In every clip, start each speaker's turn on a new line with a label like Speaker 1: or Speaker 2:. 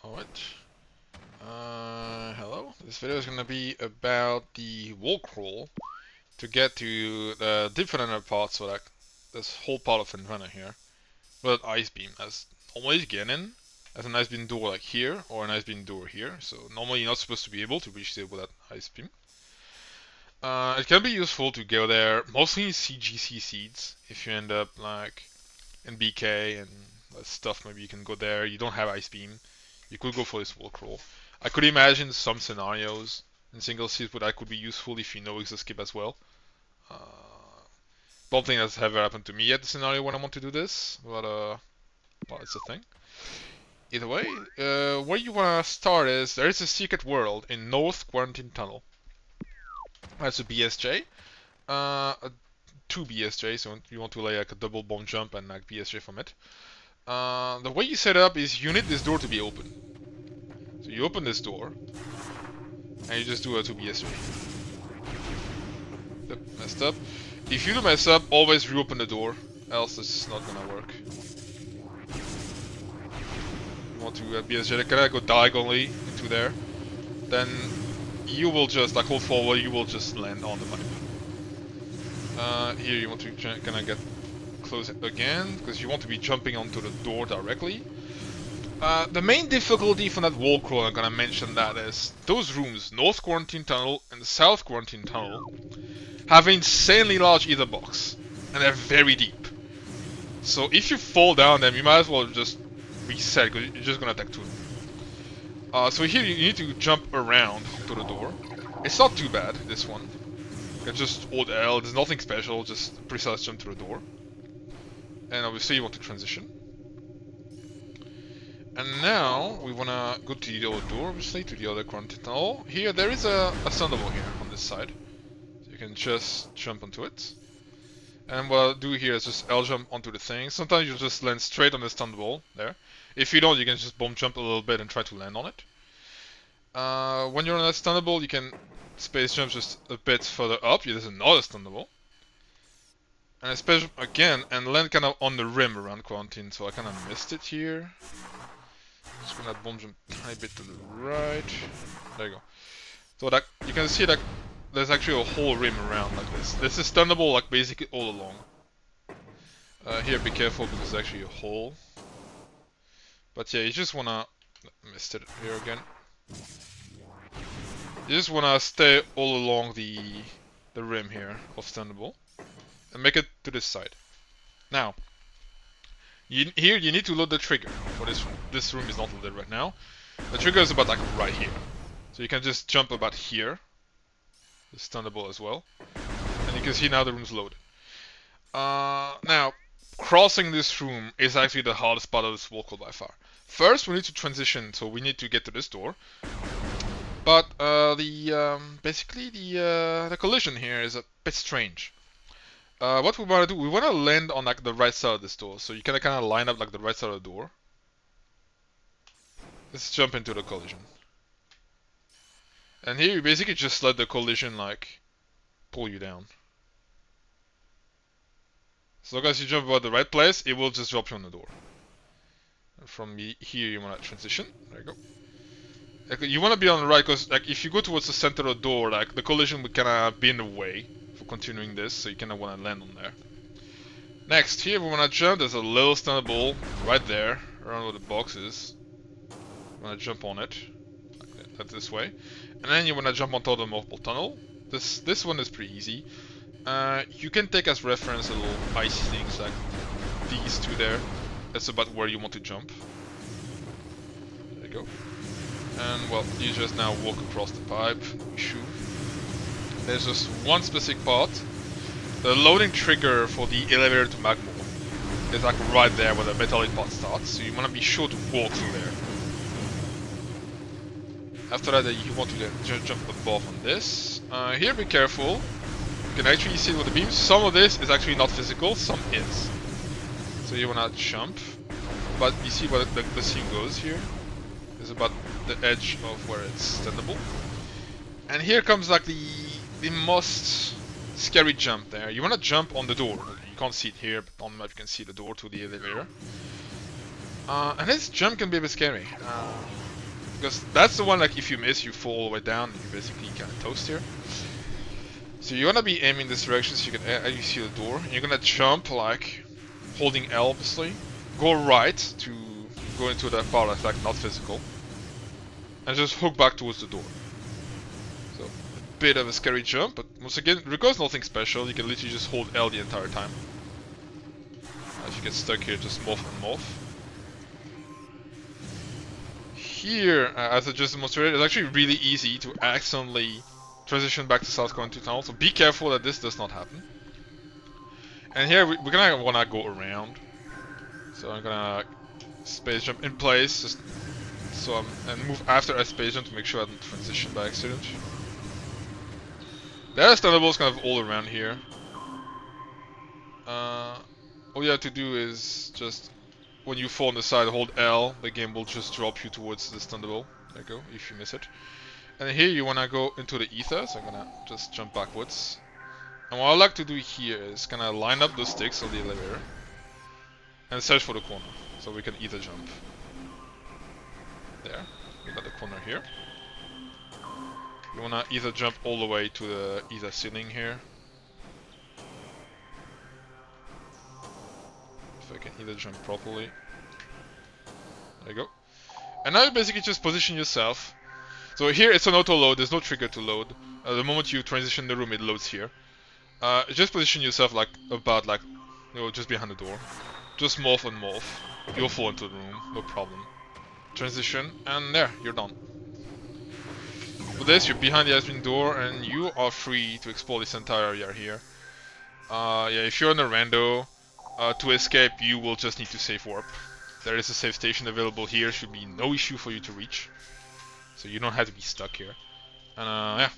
Speaker 1: Alright. Hello. This video is gonna be about the wall crawl to get to the different parts, so like this whole part of Phendrana here. With an ice beam, as always get in. As an ice beam door like here, or an ice beam door here. So normally you're not supposed to be able to reach there with that ice beam. It can be useful to go there, mostly CGC seeds, if you end up like in BK and stuff, maybe you can go there. You don't have ice beam. You could go for this wall crawl. I could imagine some scenarios in single seed where that could be useful if you know Exoskip as well. Uh, don't think that's ever happened to me yet, the scenario when I want to do this, but well, it's a thing. Either way, where you want to start is, there is a secret world in North Quarantine Tunnel. That's a BSJ. Two BSJs, so you want to lay like a double bomb jump and like BSJ from it. The way you set up is you need this door to be open. So you open this door, and you just do a 2BS3. Yep, messed up. If you do mess up, always reopen the door, else it's not gonna work. You want to BSJ, kind of go diagonally into there, then you will just, like hold forward, you will just land on the pipe. Here you want to kind of get close again, because you want to be jumping onto the door directly. The main difficulty for that wall crawl, I'm gonna mention that, is those rooms, North Quarantine Tunnel and South Quarantine Tunnel, have insanely large ether box, and they're very deep. So if you fall down them, you might as well just reset, because you're just gonna attack two. So here you need to jump around to the door. It's not too bad, this one. It's just hold L, there's nothing special, just precise jump to the door. And obviously you want to transition. And now we wanna go to the other door, obviously, to the other quarantine tunnel. Here there is a thunderbolt here on this side. So you can just jump onto it. And what I'll do here is just L jump onto the thing. Sometimes you just land straight on this thunderbolt there. If you don't, you can just bomb jump a little bit and try to land on it. When you're on that thunderbolt, you can space jump just a bit further up. There's another thunderbolt. And I space jump again and land kind of on the rim around quarantine, so I kind of missed it here. Just gonna bomb jump a tiny bit to the right. There you go. So that you can see that there's actually a whole rim around like this. This is stunnable like basically all along. Here be careful because there's actually a hole. But yeah, you just wanna missed it here again. You just wanna stay all along the rim here of stunnable and make it to this side. Now here you need to load the trigger for this room. This room is not loaded right now. The trigger is about like right here. So you can just jump about here. It's stunnable as well. And you can see now the room's loaded. Now, crossing this room is actually the hardest part of this wall crawl by far. First, we need to transition, so we need to get to this door. But basically the collision here is a bit strange. What we want to do, we want to land on like the right side of this door. So you can kind of line up like the right side of the door. Let's jump into the collision. And here you basically just let the collision like pull you down. So long as you jump about the right place, it will just drop you on the door. And from here you want to transition. There you go. Like, you want to be on the right because like if you go towards the center of the door, like the collision would kind of be in the way for continuing this, so you kind of want to land on there. Next, here we want to jump. There's a little stunnable right there, around where the box is. You want to jump on it, like that this way, and then you want to jump on top of the multiple tunnel. This one is pretty easy. You can take as reference little icy things like these two there. That's about where you want to jump. There you go. And well, you just now walk across the pipe. Shoo. There's just one specific part. The loading trigger for the elevator to Magma is like right there where the metallic part starts. So you want to be sure to walk through there. After that, you want to then jump above on this. Here, be careful. You can actually see with the beams. Some of this is actually not physical, some is. So you want to jump. But you see where the scene goes here. Is about the edge of where it's standable. And here comes like the most scary jump there. You want to jump on the door. You can't see it here, but on the map you can see the door to the elevator. And this jump can be a bit scary. Because that's the one, like, if you miss, you fall all the way down, and you basically kind of toast here. So you want to be aiming this direction so you can you see the door. And you're gonna jump, like, holding L, obviously. Go right to go into that part that's, like, not physical. And just hook back towards the door. So, a bit of a scary jump, but once again, requires nothing special. You can literally just hold L the entire time. If you get stuck here, just morph and morph. Here, as I just demonstrated, it's actually really easy to accidentally transition back to South Quarantine Tunnel, so be careful that this does not happen. And here, we're gonna wanna go around. So I'm gonna space jump in place, just so and move after I space jump to make sure I don't transition by accident. There's thunderbolts kind of all around here. All you have to do is just, when you fall on the side, hold L, the game will just drop you towards this thunderbolt. There you go, if you miss it. And here you wanna go into the ether, so I'm gonna just jump backwards. And what I like to do here is kinda line up the sticks of the elevator and search for the corner, so we can ether jump. There, we got the corner here. You wanna ether jump all the way to the ether ceiling here. If I can either jump properly. There you go. And now you basically just position yourself. So here it's an auto load, there's no trigger to load. The moment you transition the room, it loads here. Just position yourself like about like, you know, just behind the door. Just morph and morph. You'll fall into the room, no problem. Transition, and there, you're done. For this, you're behind the admin door, and you are free to explore this entire area here. Yeah, if you're in a rando, to escape, you will just need to save warp. There is a save station available here, should be no issue for you to reach. So you don't have to be stuck here. And yeah.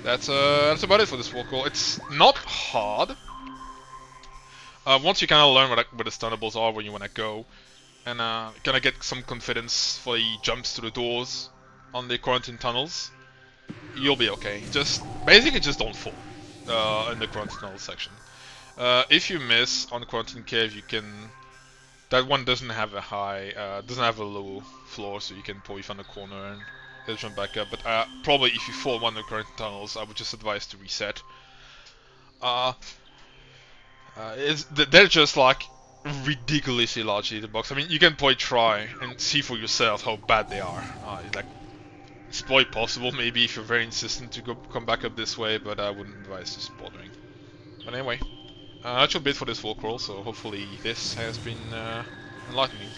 Speaker 1: That's about it for this Wallcrawl. It's not hard. Once you kind of learn where the stunnables are, where you want to go, and kind of get some confidence for the jumps to the doors on the quarantine tunnels, you'll be okay. Basically just don't fall in the quarantine tunnel section. If you miss on Quarantine Cave, you can. That one doesn't have a doesn't have a low floor, so you can probably find a corner and it'll jump back up. But probably if you fall one of the Quarantine Tunnels, I would just advise to reset. They're just like ridiculously large in the box. I mean, you can probably try and see for yourself how bad they are. It's probably possible, maybe if you're very insistent to come back up this way, but I wouldn't advise just bothering. But anyway. That's your bit for this Wallcrawl, so hopefully this has been enlightening.